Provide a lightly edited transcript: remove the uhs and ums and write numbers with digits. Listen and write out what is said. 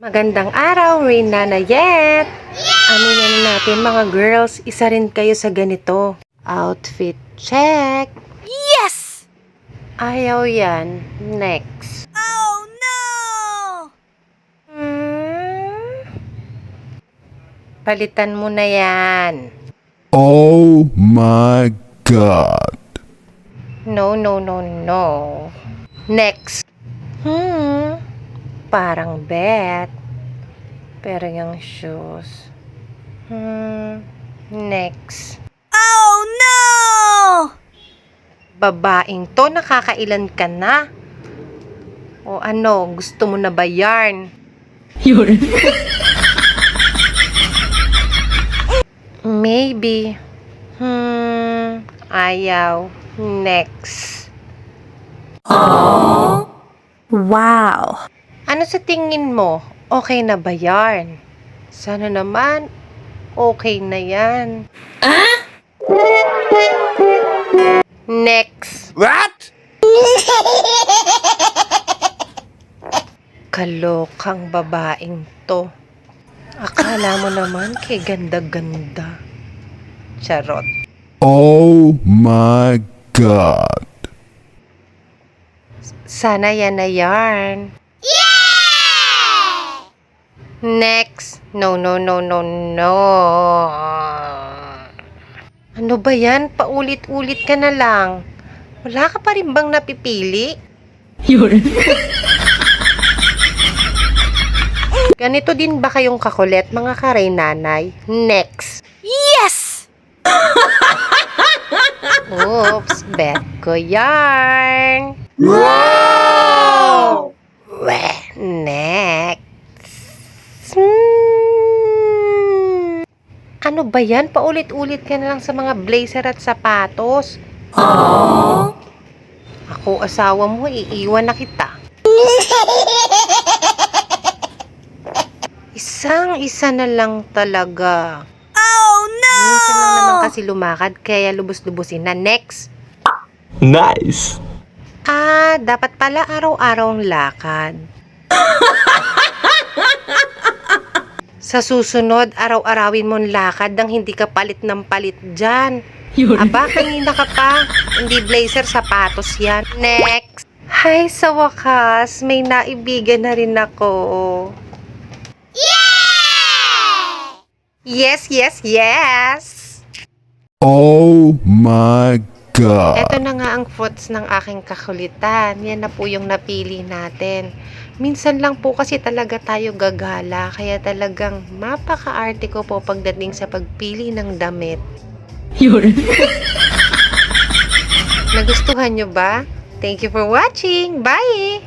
Magandang araw, Reyna Nayet! Aminin natin mga girls, isa rin kayo sa ganito. Outfit check! Yes! Ayaw yan. Next. Oh no! Palitan mo na yan. Oh my God. No, no, no, no. Next. Parang bet. Pero yung shoes. Next. Oh no! Babaeng to, nakakailan ka na? O ano, gusto mo na ba yarn? Maybe. Ayaw. Next. Wow! Ano sa tingin mo? Okay na ba yarn? Sana naman, okay na yan. Next. What? Kalokang babaeng to. Akala mo naman kay ganda-ganda. Charot. Oh my God. Sana yan na yarn. Next. No, no, no, no, no. Ano ba yan? Paulit-ulit ka na lang. Wala ka pa rin bang napipili? Ganito din ba kayong kakulit, mga karay-nanay? Next. Yes! Oops, bet ko yarn. Wow! Weh, next. Ano ba yan? Paulit-ulit ka na lang sa mga blazer at sapatos. Ako, asawa mo, iiwan na kita. Isang-isa na lang talaga. Oh no! Minsan lang naman kasi lumakad, kaya lubos-lubusin na. Next. Nice. Dapat pala araw-araw ang lakad. Sa susunod, araw-arawin mong lakad nang hindi ka palit ng palit dyan. Aba, kanina ka pa. Hindi blazer, sapatos yan. Next. Hay, sa wakas, may naibigan na rin ako. Yes, yes, yes! Oh my God. Ito na nga ang fruits ng aking kakulitan. Yan na po yung napili natin. Minsan lang po kasi talaga tayo gagala, kaya talagang mapaka-arte ko po pagdating sa pagpili ng damit. Nagustuhan nyo ba? Thank you for watching! Bye!